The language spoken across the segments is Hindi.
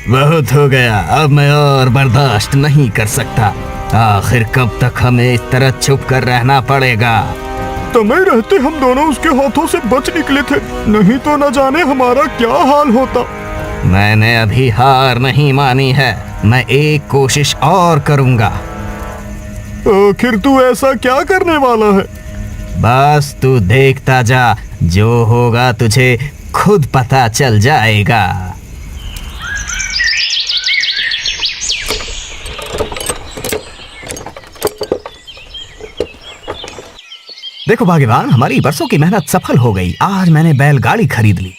बहुत हो गया, अब मैं और बर्दाश्त नहीं कर सकता। आखिर कब तक हमें इस तरह छुप कर रहना पड़ेगा? समय रहते हम दोनों उसके हाथों से बच निकले थे, नहीं तो न जाने हमारा क्या हाल होता। मैंने अभी हार नहीं मानी है, मैं एक कोशिश और करूंगा। आखिर तू ऐसा क्या करने वाला है? बस तू देखता जा, जो होगा तुझे खुद पता चल जाएगा। देखो भाग्यवान, हमारी बरसों की मेहनत सफल हो गई। आज मैंने बैलगाड़ी खरीद ली।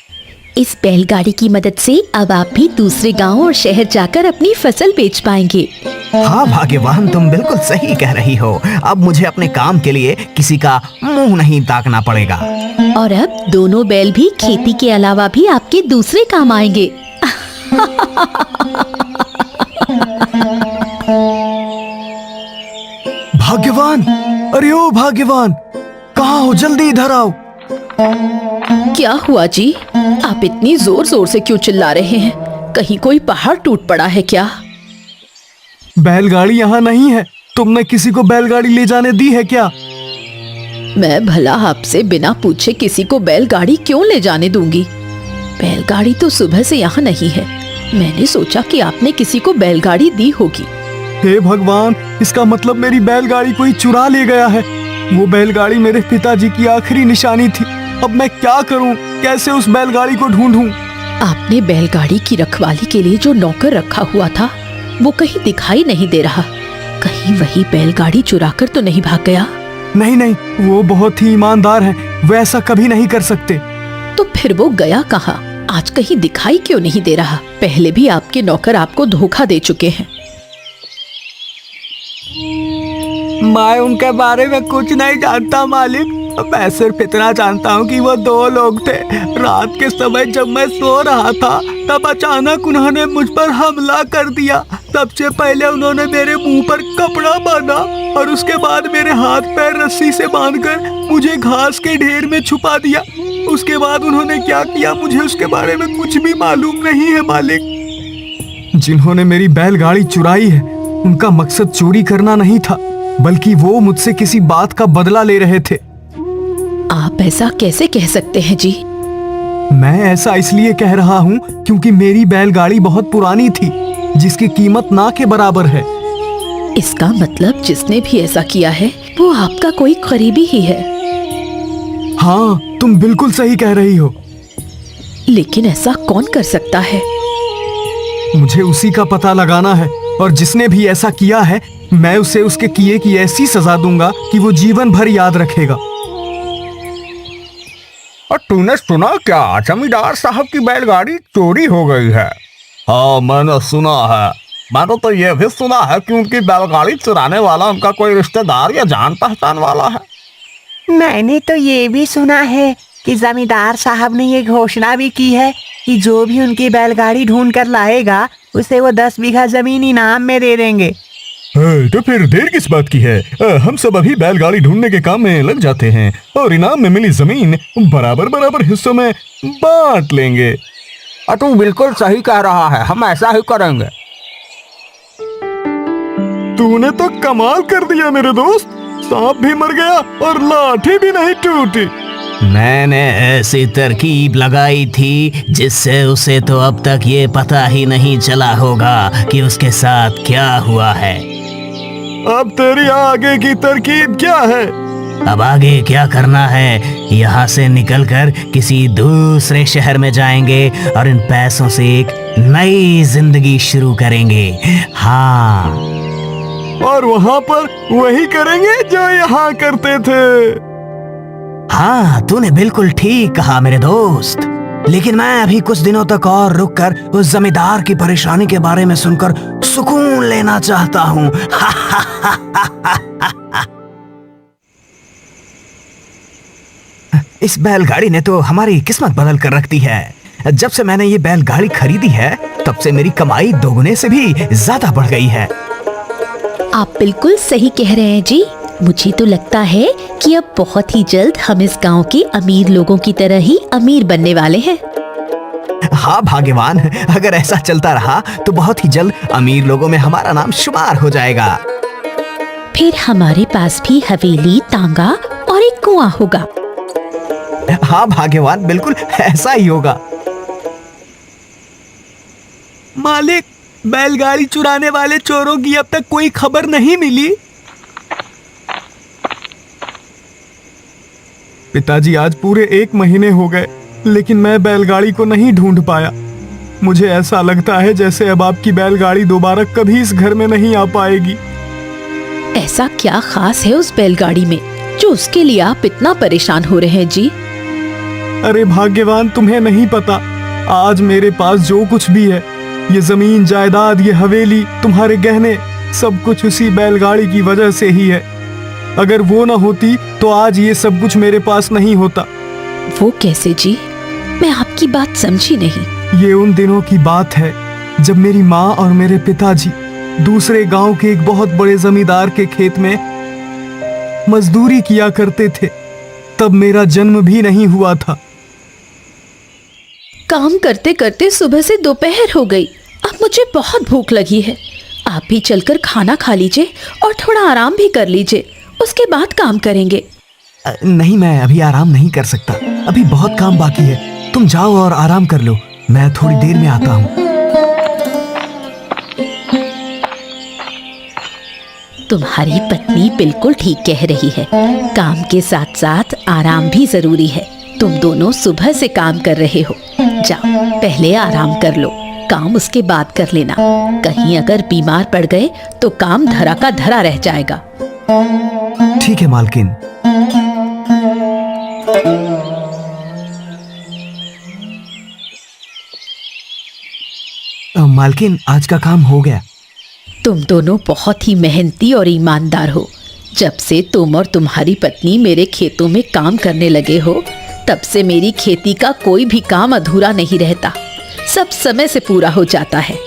इस बैलगाड़ी की मदद से अब आप भी दूसरे गांव और शहर जाकर अपनी फसल बेच पाएंगे। हाँ भाग्यवान, तुम बिल्कुल सही कह रही हो। अब मुझे अपने काम के लिए किसी का मुंह नहीं ताकना पड़ेगा। और अब दोनों बैल भी खेती के अलावा भी आपके दूसरे काम आएंगे। भाग्यवान, अरे ओ भाग्यवान, कहाँ हो? जल्दी इधर आओ। क्या हुआ जी? आप इतनी जोर जोर से क्यों चिल्ला रहे हैं? कहीं कोई पहाड़ टूट पड़ा है क्या? बैलगाड़ी यहाँ नहीं है। तुमने किसी को बैलगाड़ी ले जाने दी है क्या? मैं भला आपसे बिना पूछे किसी को बैलगाड़ी क्यों ले जाने दूंगी? बैलगाड़ी तो सुबह से यहाँ नहीं है। मैंने सोचा कि आपने किसी को बैलगाड़ी दी होगी। हे भगवान, इसका मतलब मेरी बैलगाड़ी कोई चुरा ले गया है। वो बैलगाड़ी मेरे पिताजी की आखिरी निशानी थी। अब मैं क्या करूं? कैसे उस बैलगाड़ी को ढूंढूं? आपने बैलगाड़ी की रखवाली के लिए जो नौकर रखा हुआ था, वो कहीं दिखाई नहीं दे रहा। कहीं वही बैलगाड़ी चुराकर तो नहीं भाग गया? नहीं नहीं, वो बहुत ही ईमानदार है, वो ऐसा कभी नहीं कर सकते। तो फिर वो गया कहाँ? आज कहीं दिखाई क्यों नहीं दे रहा? पहले भी आपके नौकर आपको धोखा दे चुके हैं। मैं उनके बारे में कुछ नहीं जानता मालिक। मैं सिर्फ इतना जानता हूँ कि वो दो लोग थे। रात के समय जब मैं सो रहा था, तब अचानक उन्होंने मुझ पर हमला कर दिया। सबसे पहले उन्होंने मेरे मुंह पर कपड़ा बांधा और उसके बाद मेरे हाथ पैर रस्सी से बांधकर मुझे घास के ढेर में छुपा दिया। उसके बाद उन्होंने क्या किया, मुझे उसके बारे में कुछ भी मालूम नहीं है मालिक। जिन्होंने मेरी बैलगाड़ी चुराई है, उनका मकसद चोरी करना नहीं था, बल्कि वो मुझसे किसी बात का बदला ले रहे थे। आप ऐसा कैसे कह सकते हैं जी? मैं ऐसा इसलिए कह रहा हूँ क्योंकि मेरी बैलगाड़ी बहुत पुरानी थी, जिसकी कीमत ना के बराबर है। इसका मतलब जिसने भी ऐसा किया है वो आपका कोई करीबी ही है। हाँ, तुम बिल्कुल सही कह रही हो। लेकिन ऐसा कौन कर सकता है? मुझे उसी का पता लगाना है, और जिसने भी ऐसा किया है, मैं उसे उसके किए की ऐसी सजा दूंगा कि वो जीवन भर याद रखेगा। और तूने सुना क्या, जमींदार साहब की बैलगाड़ी चोरी हो गई है? हाँ, मैंने सुना है। मैंने तो ये भी सुना है कि उनकी बैलगाड़ी चुराने वाला उनका कोई रिश्तेदार या जान पहचान वाला है। मैंने तो ये भी सुना है कि जमींदार साहब ने ये घोषणा भी की है कि जो भी उनकी बैलगाड़ी ढूंढ कर लाएगा, उसे वो 10 बीघा जमीन इनाम में दे देंगे। तो फिर देर किस बात की है? हम सब अभी बैलगाड़ी ढूंढने के काम में लग जाते हैं और इनाम में मिली जमीन बराबर बराबर हिस्सों में बांट लेंगे। और तू बिल्कुल सही कह रहा है, हम ऐसा ही करेंगे। तूने तो कमाल कर दिया मेरे दोस्त। सांप भी मर गया और लाठी भी नहीं टूटी। मैंने ऐसी तरकीब लगाई थी जिससे उसे तो अब तक ये पता ही नहीं चला होगा कि उसके साथ क्या हुआ है। अब तेरी आगे की तरकीब क्या है? अब आगे क्या करना है? यहाँ से निकलकर किसी दूसरे शहर में जाएंगे और इन पैसों से एक नई जिंदगी शुरू करेंगे। हाँ, और वहाँ पर वही करेंगे जो यहाँ करते थे। हाँ, तूने बिल्कुल ठीक कहा मेरे दोस्त। लेकिन मैं अभी कुछ दिनों तक और रुककर उस जमींदार की परेशानी के बारे में सुनकर सुकून लेना चाहता हूँ। इस बैलगाड़ी ने तो हमारी किस्मत बदल कर रख दी है। जब से मैंने ये बैलगाड़ी खरीदी है, तब से मेरी कमाई दोगुने से भी ज्यादा बढ़ गई है। आप बिल्कुल सही कह रहे हैं जी। मुझे तो लगता है कि अब बहुत ही जल्द हम इस गांव के अमीर लोगों की तरह ही अमीर बनने वाले हैं। हाँ भाग्यवान, अगर ऐसा चलता रहा तो बहुत ही जल्द अमीर लोगों में हमारा नाम शुमार हो जाएगा। फिर हमारे पास भी हवेली, तांगा और एक कुआं होगा। हाँ भाग्यवान, बिल्कुल ऐसा ही होगा। मालिक, बैलगाड़ी चुराने वाले चोरों की अब तक कोई खबर नहीं मिली। पिताजी, आज पूरे 1 महीने हो गए, लेकिन मैं बैलगाड़ी को नहीं ढूंढ पाया। मुझे ऐसा लगता है जैसे अब आपकी बैलगाड़ी दोबारा कभी इस घर में नहीं आ पाएगी। ऐसा क्या खास है उस बैलगाड़ी में जो उसके लिए आप इतना परेशान हो रहे हैं जी? अरे भाग्यवान, तुम्हें नहीं पता, आज मेरे पास जो कुछ भी है, ये जमीन जायदाद, ये हवेली, तुम्हारे गहने, सब कुछ उसी बैलगाड़ी की वजह से ही है। अगर वो ना होती तो आज ये सब कुछ मेरे पास नहीं होता। वो कैसे जी? मैं आपकी बात समझी नहीं। ये उन दिनों की बात है जब मेरी माँ और मेरे पिताजी दूसरे गांव के एक बहुत बड़े जमींदार के खेत में मजदूरी किया करते थे। तब मेरा जन्म भी नहीं हुआ था। काम करते करते सुबह से दोपहर हो गई। अब मुझे बहुत भूख लगी है। आप भी चलकर खाना खा लीजिए और थोड़ा आराम भी कर लीजिए, उसके बाद काम करेंगे। नहीं, मैं अभी आराम नहीं कर सकता, अभी बहुत काम बाकी है। तुम जाओ और आराम कर लो, मैं थोड़ी देर में आता हूँ। तुम्हारी पत्नी बिल्कुल ठीक कह रही है, काम के साथ साथ आराम भी जरूरी है। तुम दोनों सुबह से काम कर रहे हो, जाओ पहले आराम कर लो, काम उसके बाद कर लेना। कहीं अगर बीमार पड़ गए तो काम धरा का धरा रह जाएगा। ठीक है मालकिन। मालकिन, आज का काम हो गया। तुम दोनों बहुत ही मेहनती और ईमानदार हो। जब से तुम और तुम्हारी पत्नी मेरे खेतों में काम करने लगे हो, तब से मेरी खेती का कोई भी काम अधूरा नहीं रहता, सब समय से पूरा हो जाता है।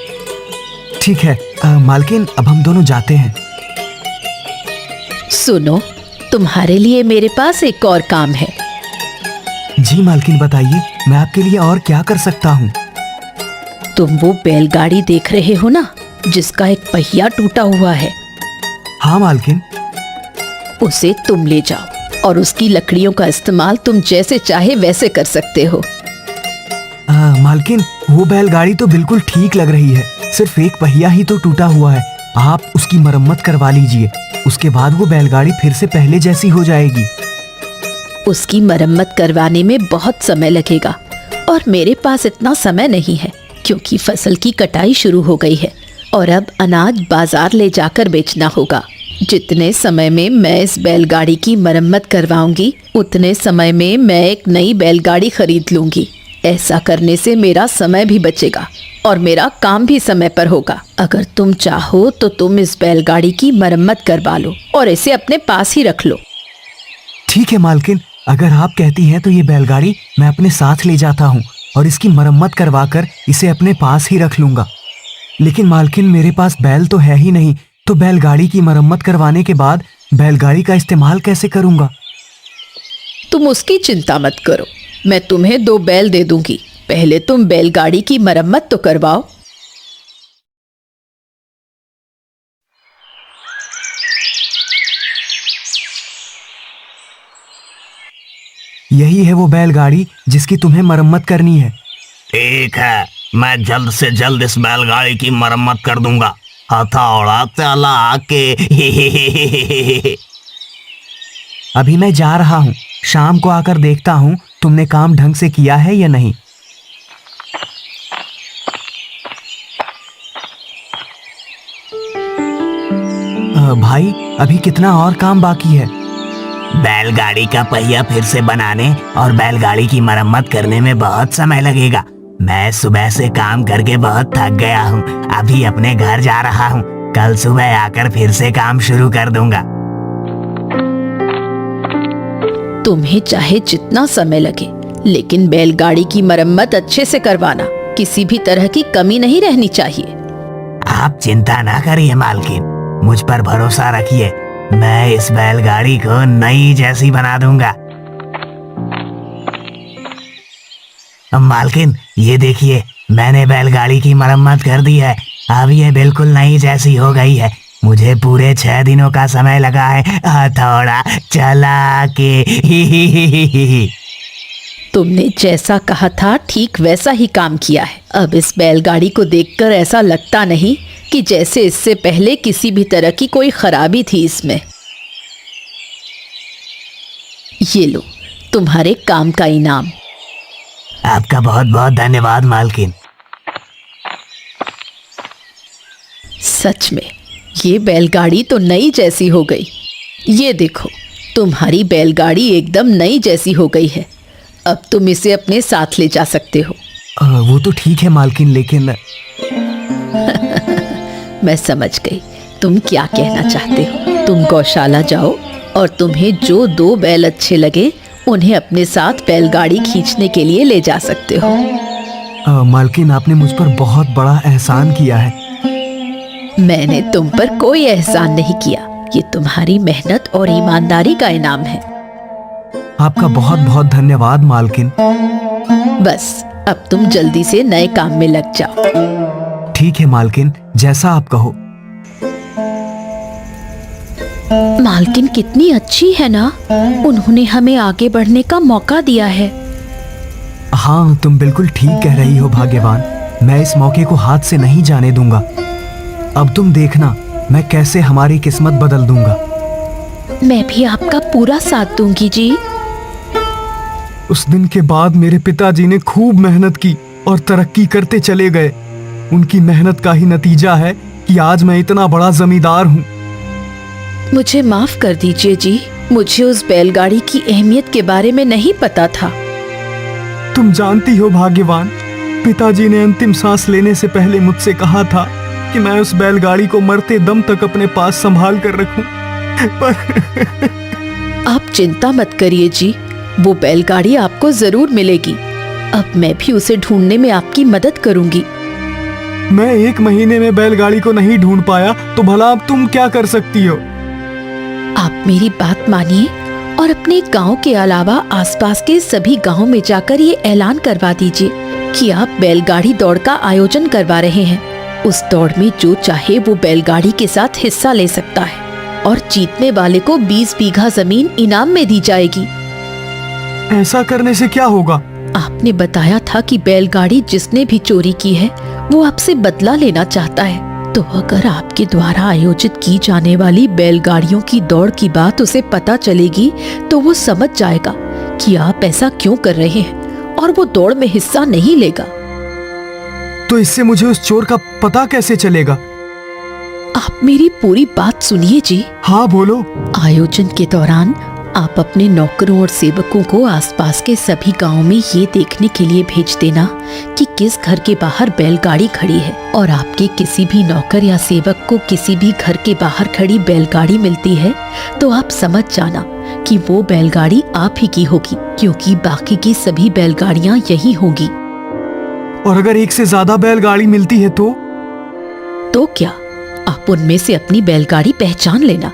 ठीक है मालकिन, अब हम दोनों जाते हैं। सुनो, तुम्हारे लिए मेरे पास एक और काम है। जी मालकिन, बताइए, मैं आपके लिए और क्या कर सकता हूँ? तुम वो बैलगाड़ी देख रहे हो ना, जिसका एक पहिया टूटा हुआ है? हाँ मालकिन। उसे तुम ले जाओ और उसकी लकड़ियों का इस्तेमाल तुम जैसे चाहे वैसे कर सकते हो। मालकिन, वो बैलगाड़ी तो बिल्कुल ठीक लग रही है, सिर्फ एक पहिया ही तो टूटा हुआ है। आप उसकी मरम्मत करवा लीजिए, उसके बाद वो बैलगाड़ी फिर से पहले जैसी हो जाएगी। उसकी मरम्मत करवाने में बहुत समय लगेगा और मेरे पास इतना समय नहीं है, क्योंकि फसल की कटाई शुरू हो गई है और अब अनाज बाजार ले जाकर बेचना होगा। जितने समय में मैं इस बैलगाड़ी की मरम्मत करवाऊंगी, उतने समय में मैं एक नई बैलगाड़ी खरीद लूंगी। ऐसा करने से मेरा समय भी बचेगा और मेरा काम भी समय पर होगा। अगर तुम चाहो तो तुम इस बैलगाड़ी की मरम्मत करवा लो और इसे अपने पास ही रख लो। ठीक है मालकिन, अगर आप कहती हैं तो ये बैलगाड़ी मैं अपने साथ ले जाता हूँ और इसकी मरम्मत करवाकर इसे अपने पास ही रख लूंगा। लेकिन मालकिन, मेरे पास बैल तो है ही नहीं, तो बैलगाड़ी की मरम्मत करवाने के बाद बैलगाड़ी का इस्तेमाल कैसे करूंगा? तुम उसकी चिंता मत करो, मैं तुम्हें 2 बैल दे दूंगी। पहले तुम बैलगाड़ी की मरम्मत तो करवाओ। यही है वो बैलगाड़ी जिसकी तुम्हें मरम्मत करनी है। ठीक है, मैं जल्द से जल्द इस बैलगाड़ी की मरम्मत कर दूंगा। हथौड़ा चला के अभी मैं जा रहा हूँ, शाम को आकर देखता हूँ तुमने काम ढंग से किया है या नहीं। भाई, अभी कितना और काम बाकी है? बैलगाड़ी का पहिया फिर से बनाने और बैलगाड़ी की मरम्मत करने में बहुत समय लगेगा। मैं सुबह से काम करके बहुत थक गया हूँ, अभी अपने घर जा रहा हूँ। कल सुबह आकर फिर से काम शुरू कर दूंगा। तुम्हें चाहे जितना समय लगे, लेकिन बैलगाड़ी की मरम्मत अच्छे से करवाना, किसी भी तरह की कमी नहीं रहनी चाहिए। आप चिंता ना करिए मालकिन, मुझ पर भरोसा रखिए, मैं इस बैलगाड़ी को नई जैसी बना दूंगा। मालकिन, ये देखिए, मैंने बैलगाड़ी की मरम्मत कर दी है। अब ये बिल्कुल नई जैसी हो गई है। मुझे पूरे 6 दिनों का समय लगा है हथौड़ा चला के। तुमने जैसा कहा था ठीक वैसा ही काम किया है। अब इस बैलगाड़ी को देखकर ऐसा लगता नहीं कि जैसे इससे पहले किसी भी तरह की कोई खराबी थी इसमें। ये लो तुम्हारे काम का इनाम। आपका बहुत बहुत धन्यवाद मालकिन। सच में ये बैलगाड़ी तो नई जैसी हो गई। ये देखो तुम्हारी बैलगाड़ी एकदम नई जैसी हो गई है। अब तुम इसे अपने साथ ले जा सकते हो। वो तो ठीक है मालकिन, लेकिन मैं समझ गई तुम क्या कहना चाहते हो। तुम गौशाला जाओ और तुम्हें जो 2 बैल अच्छे लगे उन्हें अपने साथ बैलगाड़ी खींचने के लिए ले जा सकते हो। मालकिन, आपने मुझ पर बहुत बड़ा एहसान किया है। मैंने तुम पर कोई एहसान नहीं किया। ये तुम्हारी मेहनत और ईमानदारी का इनाम है। आपका बहुत बहुत धन्यवाद मालकिन। बस अब तुम जल्दी से नए काम में लग जाओ। ठीक है मालकिन, जैसा आप कहो। मालकिन कितनी अच्छी है ना। उन्होंने हमें आगे बढ़ने का मौका दिया है। हाँ, तुम बिल्कुल ठीक कह रही हो भाग्यवान। मैं इस मौके को हाथ से नहीं जाने दूंगा। अब तुम देखना मैं कैसे हमारी किस्मत बदल दूंगा। मैं भी आपका पूरा साथ दूंगी जी। उस दिन के बाद मेरे पिताजी ने खूब मेहनत की और तरक्की करते चले गए। उनकी मेहनत का ही नतीजा है कि आज मैं इतना बड़ा जमींदार हूँ। मुझे माफ कर दीजिए जी। मुझे उस बैलगाड़ी की अहमियत के बारे में नहीं पता था। तुम जानती हो भाग्यवान, पिताजी ने अंतिम सांस लेने से पहले मुझसे कहा था कि मैं उस बैलगाड़ी को मरते दम तक अपने पास संभाल कर रखूं। पर आप चिंता मत करिए जी, वो बैलगाड़ी आपको जरूर मिलेगी। अब मैं भी उसे ढूंढने में आपकी मदद करूंगी। मैं 1 महीने में बैलगाड़ी को नहीं ढूंढ पाया तो भला अब तुम क्या कर सकती हो? आप मेरी बात मानिए और अपने गांव के अलावा आसपास के सभी गांवों में जाकर ये ऐलान करवा दीजिए कि आप बैलगाड़ी दौड़ का आयोजन करवा रहे हैं। उस दौड़ में जो चाहे वो बैलगाड़ी के साथ हिस्सा ले सकता है और जीतने वाले को 20 बीघा जमीन इनाम में दी जाएगी। ऐसा करने से क्या होगा? आपने बताया था कि बैलगाड़ी जिसने भी चोरी की है वो आपसे बदला लेना चाहता है। तो अगर आपके द्वारा आयोजित की जाने वाली बैलगाड़ियों की दौड़ की बात उसे पता चलेगी तो वो समझ जाएगा कि आप ऐसा क्यों कर रहे हैं और वो दौड़ में हिस्सा नहीं लेगा। तो इससे मुझे उस चोर का पता कैसे चलेगा? आप मेरी पूरी बात सुनिए जी। हाँ बोलो। आयोजन के दौरान आप अपने नौकरों और सेवकों को आसपास के सभी गांवों में ये देखने के लिए भेज देना कि किस घर के बाहर बैलगाड़ी खड़ी है, और आपके किसी भी नौकर या सेवक को किसी भी घर के बाहर खड़ी बैलगाड़ी मिलती है तो आप समझ जाना कि वो बैलगाड़ी आप ही की होगी, क्योंकि बाकी की सभी बैलगाड़ियां यही होगी। और अगर एक से ज्यादा बैलगाड़ी मिलती है तो क्या आप उनमें से अपनी बैलगाड़ी पहचान लेना।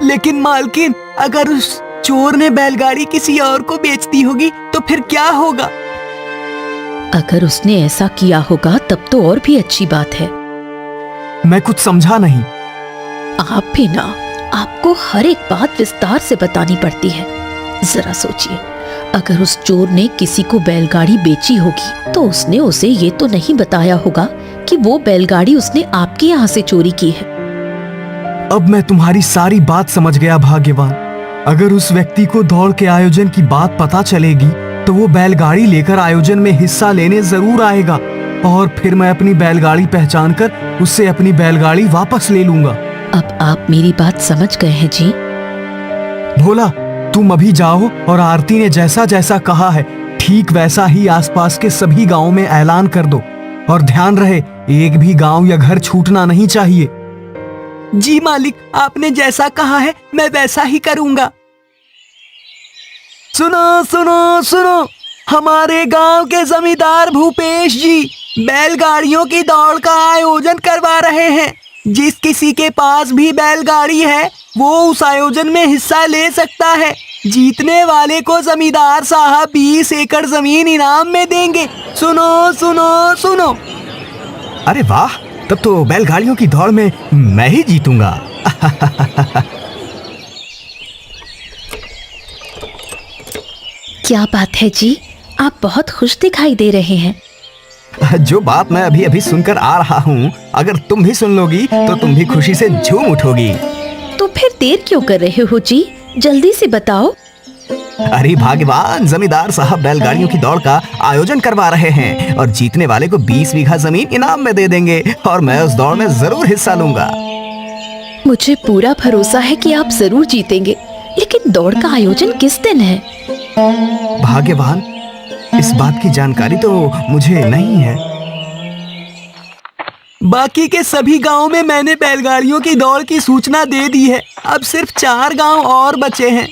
लेकिन मालकिन, अगर उस चोर ने बैलगाड़ी किसी और को बेच दी होगी तो फिर क्या होगा? अगर उसने ऐसा किया होगा तब तो और भी अच्छी बात है। मैं कुछ समझा नहीं। आप भी ना, आपको हर एक बात विस्तार से बतानी पड़ती है। जरा सोचिए, अगर उस चोर ने किसी को बैलगाड़ी बेची होगी तो उसने उसे ये तो नहीं बताया होगा कि वो बैलगाड़ी उसने आपके यहाँ से चोरी की है। अब मैं तुम्हारी सारी बात समझ गया भाग्यवान। अगर उस व्यक्ति को दौड़ के आयोजन की बात पता चलेगी तो वो बैलगाड़ी लेकर आयोजन में हिस्सा लेने जरूर आएगा, और फिर मैं अपनी बैलगाड़ी पहचान कर उससे अपनी बैलगाड़ी वापस ले लूंगा। अब आप मेरी बात समझ गए हैं जी। भोला, तुम अभी जाओ और आरती ने जैसा जैसा कहा है ठीक वैसा ही आसपास के सभी गांवों में ऐलान कर दो, और ध्यान रहे एक भी गांव या घर छूटना नहीं चाहिए। जी मालिक, आपने जैसा कहा है मैं वैसा ही करूंगा। सुनो सुनो सुनो, हमारे गांव के जमींदार भूपेश जी बैलगाड़ियों की दौड़ का आयोजन करवा रहे हैं। जिस किसी के पास भी बैलगाड़ी है वो उस आयोजन में हिस्सा ले सकता है। जीतने वाले को जमींदार साहब 20 एकड़ जमीन इनाम में देंगे। सुनो सुनो सुनो। अरे वाह, तब तो बैलगाड़ियों की दौड़ में मैं ही जीतूंगा। क्या बात है जी, आप बहुत खुश दिखाई दे रहे हैं। जो बात मैं अभी अभी सुनकर आ रहा हूँ, अगर तुम भी सुन लोगी तो तुम भी खुशी से झूम उठोगी। तो फिर देर क्यों कर रहे हो जी, जल्दी से बताओ। अरे भाग्यवान, जमींदार साहब बैलगाड़ियों की दौड़ का आयोजन करवा रहे हैं और जीतने वाले को 20 बीघा जमीन इनाम में दे देंगे और मैं उस दौड़ में जरूर हिस्सा लूंगा। मुझे पूरा भरोसा है कि आप जरूर जीतेंगे, लेकिन दौड़ का आयोजन किस दिन है? भाग्यवान, इस बात की जानकारी तो मुझे नहीं है। बाकी के सभी गांवों में मैंने बैलगाड़ियों की दौड़ की सूचना दे दी है। अब सिर्फ 4 गांव और बचे हैं।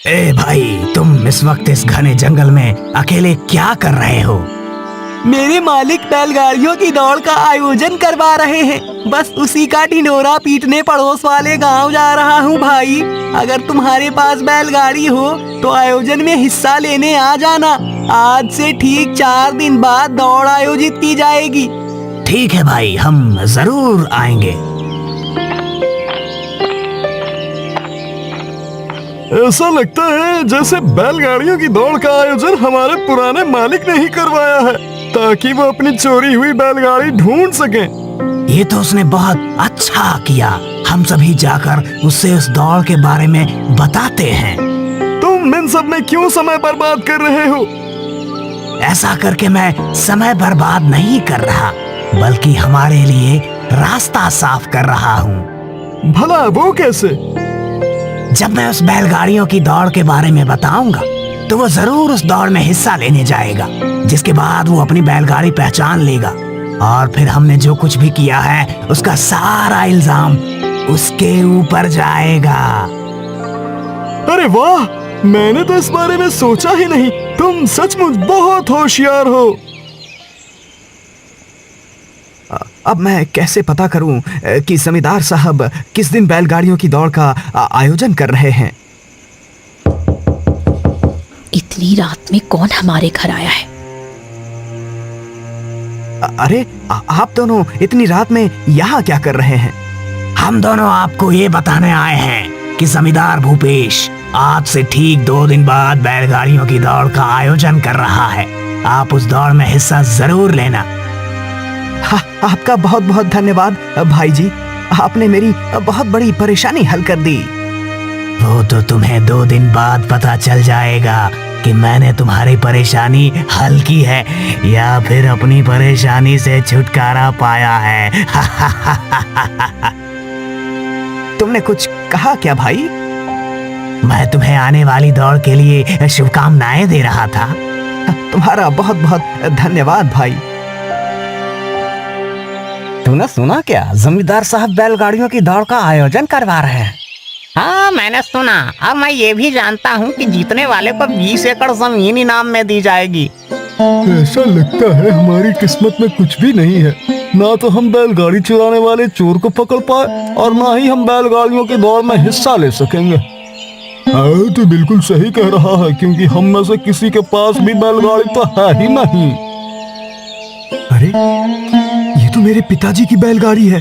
ए भाई, तुम इस वक्त इस घने जंगल में अकेले क्या कर रहे हो? मेरे मालिक बैलगाड़ियों की दौड़ का आयोजन करवा रहे हैं। बस उसी का ढिंढोरा पीटने पड़ोस वाले गांव जा रहा हूँ भाई। अगर तुम्हारे पास बैलगाड़ी हो तो आयोजन में हिस्सा लेने आ जाना। आज से ठीक 4 दिन बाद दौड़ आयोजित की जाएगी। ठीक है भाई, हम जरूर आएंगे। ऐसा लगता है जैसे बैलगाड़ियों की दौड़ का आयोजन हमारे पुराने मालिक ने ही करवाया है, ताकि वो अपनी चोरी हुई बैलगाड़ी ढूंढ सकें। ये तो उसने बहुत अच्छा किया। हम सभी जाकर उससे उस दौड़ के बारे में बताते हैं। तुम इन सब में क्यों समय बर्बाद कर रहे हो? ऐसा करके मैं समय बर्बाद नहीं कर रहा, बल्कि हमारे लिए रास्ता साफ कर रहा हूँ। भला वो कैसे? जब मैं उस बैलगाड़ियों की दौड़ के बारे में बताऊंगा तो वो जरूर उस दौड़ में हिस्सा लेने जाएगा, जिसके बाद वो अपनी बैलगाड़ी पहचान लेगा और फिर हमने जो कुछ भी किया है उसका सारा इल्जाम उसके ऊपर जाएगा। अरे वाह, मैंने तो इस बारे में सोचा ही नहीं। तुम सचमुच बहुत होशियार हो। अब मैं कैसे पता करूं कि जमींदार साहब किस दिन बैलगाड़ियों की दौड़ का आयोजन कर रहे हैं? इतनी रात में कौन हमारे घर आया है? अरे आप दोनों इतनी रात में यहाँ क्या कर रहे हैं? हम दोनों आपको ये बताने आए हैं कि जमींदार भूपेश आज से ठीक 2 दिन बाद बैलगाड़ियों की दौड़ का आयोजन कर रहा है। आप उस दौड़ में हिस्सा जरूर लेना। आपका बहुत बहुत धन्यवाद भाई जी, आपने मेरी बहुत बड़ी परेशानी हल कर दी। वो तो तुम्हें 2 दिन बाद पता चल जाएगा कि मैंने तुम्हारी परेशानी हल की है या फिर अपनी परेशानी से छुटकारा पाया है। तुमने कुछ कहा क्या भाई? मैं तुम्हें आने वाली दौड़ के लिए शुभकामनाएं दे रहा था। तुम्हारा बहुत बहुत धन्यवाद भाई। तूने सुना क्या, जमींदार साहब बैलगाड़ियों की दौड़ का आयोजन करवा रहे हैं? हाँ, मैंने सुना और मैं ये भी जानता हूँ कि जीतने वाले को 20 एकड़ जमीन इनाम में दी जाएगी। ऐसा लगता है हमारी किस्मत में कुछ भी नहीं है। ना तो हम बैलगाड़ी चुराने वाले चोर को पकड़ पाए और ना ही हम बैलगाड़ियों की दौड़ में हिस्सा ले सकेंगे। हाँ, तो बिल्कुल सही कह रहा है, क्योंकि हम में से किसी के पास भी बैलगाड़ी तो है ही नहीं। अरे, ये तो मेरे पिताजी की बैलगाड़ी है।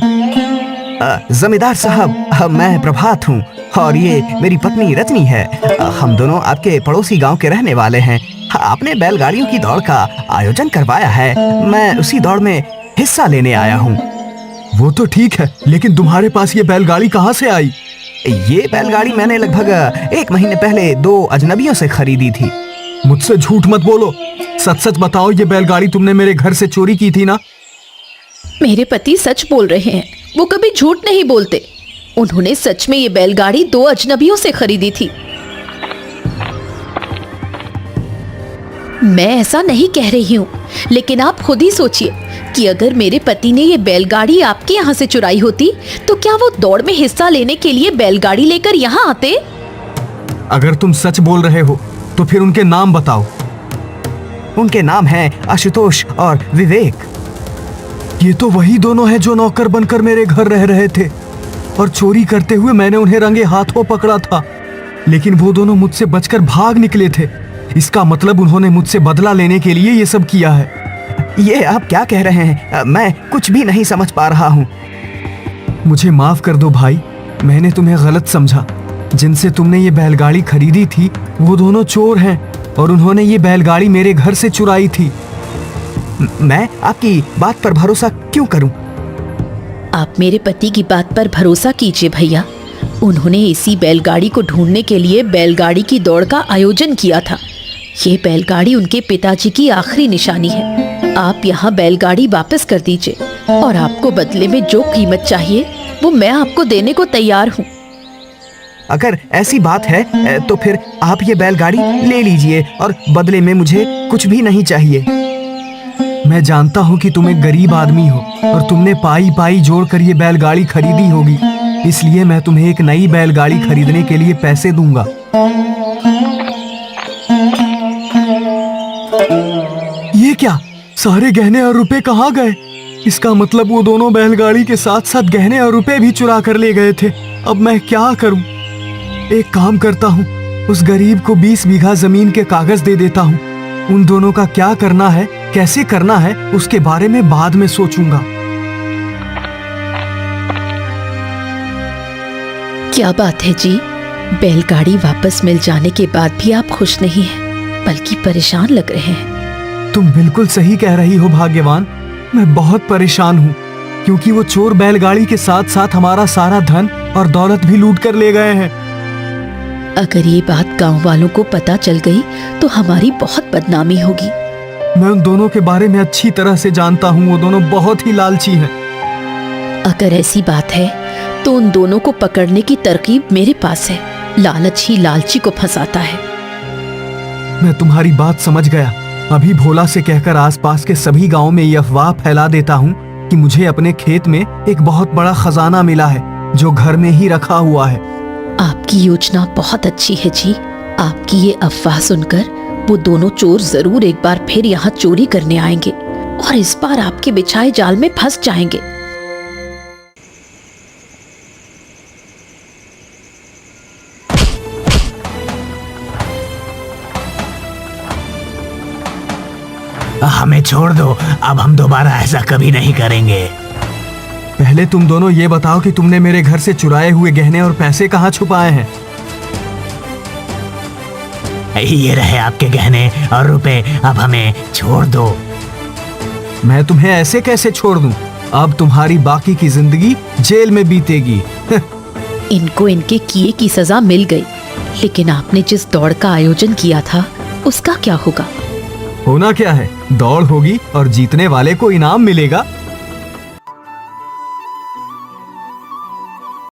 जमींदार साहब, मैं प्रभात हूँ और ये मेरी पत्नी रजनी है। हम दोनों आपके पड़ोसी गांव के रहने वाले हैं। आपने बैलगाड़ियों की दौड़ का आयोजन करवाया है, मैं उसी दौड़ में हिस्सा लेने आया हूँ। वो तो ठीक है, लेकिन तुम्हारे पास ये बैलगाड़ी कहाँ से आई? ये बैलगाड़ी मैंने लगभग 1 महीने पहले 2 अजनबियों से खरीदी थी। मुझसे झूठ मत बोलो, सच सच बताओ, ये बैलगाड़ी तुमने मेरे घर से चोरी की थी ना? मेरे पति सच बोल रहे हैं, वो कभी झूठ नहीं बोलते। उन्होंने सच में ये बैलगाड़ी 2 अजनबियों से खरीदी थी। मैं ऐसा नहीं कह रही हूँ, लेकिन आप खुद ही सोचिए कि अगर मेरे पति ने ये बैलगाड़ी आपके यहाँ से चुराई होती तो क्या वो दौड़ में हिस्सा लेने के लिए बैलगाड़ी लेकर यहाँ आते? अगर तुम सच बोल रहे हो तो फिर उनके नाम बताओ। उनके नाम हैं आशुतोष और विवेक। ये तो वही दोनों हैं जो नौकर बनकर मेरे घर रह रहे थे और चोरी करते हुए मैंने उन्हें रंगे हाथों पकड़ा था, लेकिन वो दोनों मुझसे बचकर भाग निकले थे। इसका मतलब उन्होंने मुझसे बदला लेने के लिए ये सब किया है। ये आप क्या कह रहे हैं? मैं कुछ भी नहीं समझ पा रहा हूँ। मुझे माफ कर दो भाई, मैंने तुम्हें गलत समझा। जिनसे तुमने ये बैलगाड़ी खरीदी थी वो दोनों चोर हैं और उन्होंने ये बैलगाड़ी मेरे घर से चुराई थी। मैं आपकी बात पर भरोसा क्यों करूं? आप मेरे पति की बात पर भरोसा कीजिए भैया। उन्होंने इसी बैलगाड़ी को ढूंढने के लिए बैलगाड़ी की दौड़ का आयोजन किया था। ये बैलगाड़ी उनके पिताजी की आखिरी निशानी है। आप यहाँ बैलगाड़ी वापस कर दीजिए और आपको बदले में जो कीमत चाहिए वो मैं आपको देने को तैयार हूँ। अगर ऐसी बात है तो फिर आप ये बैलगाड़ी ले लीजिए और बदले में मुझे कुछ भी नहीं चाहिए। मैं जानता हूँ कि तुम एक गरीब आदमी हो और तुमने पाई पाई जोड़कर ये बैलगाड़ी खरीदी होगी, इसलिए मैं तुम्हें एक नई बैलगाड़ी खरीदने के लिए पैसे दूंगा। ये क्या, सारे गहने और रुपए कहाँ गए? इसका मतलब वो दोनों बैलगाड़ी के साथ साथ गहने और रुपए भी चुरा कर ले गए थे। अब मैं क्या करूं? एक काम करता हूँ, उस गरीब को 20 बीघा जमीन के कागज दे देता हूँ। उन दोनों का क्या करना है, कैसे करना है, उसके बारे में बाद में सोचूंगा। क्या बात है जी, बैलगाड़ी वापस मिल जाने के बाद भी आप खुश नहीं हैं, बल्कि परेशान लग रहे हैं। तुम बिल्कुल सही कह रही हो भाग्यवान, मैं बहुत परेशान हूँ क्योंकि वो चोर बैलगाड़ी के साथ साथ हमारा सारा धन और दौलत भी लूट कर ले गए हैं। अगर ये बात गांव वालों को पता चल गई तो हमारी बहुत बदनामी होगी। मैं उन दोनों के बारे में अच्छी तरह से जानता हूँ, वो दोनों बहुत ही लालची हैं। अगर ऐसी बात है तो उन दोनों को पकड़ने की तरकीब मेरे पास है। लालच ही लालची को फंसाता है। मैं तुम्हारी बात समझ गया। अभी भोला से कहकर आसपास के सभी गांवों में ये अफवाह फैला देता हूँ कि मुझे अपने खेत में एक बहुत बड़ा खजाना मिला है जो घर में ही रखा हुआ है। आपकी योजना बहुत अच्छी है जी। आपकी ये अफवाह सुनकर वो दोनों चोर जरूर एक बार फिर यहाँ चोरी करने आएंगे और इस बार आपके बिछाए जाल में फंस जाएंगे। हमें छोड़ दो, अब हम दोबारा ऐसा कभी नहीं करेंगे। पहले तुम दोनों ये बताओ कि तुमने मेरे घर से चुराए हुए गहने और पैसे कहाँ छुपाए हैं? ये रहे आपके गहने और रुपए, अब हमें छोड़ दो। मैं तुम्हें ऐसे कैसे छोड़ दूं? अब तुम्हारी बाकी की जिंदगी जेल में बीतेगी। इनको इनके किए की सजा मिल गई, लेकिन आपने जिस दौड़ का आयोजन किया था उसका क्या होगा? होना क्या है, दौड़ होगी और जीतने वाले को इनाम मिलेगा।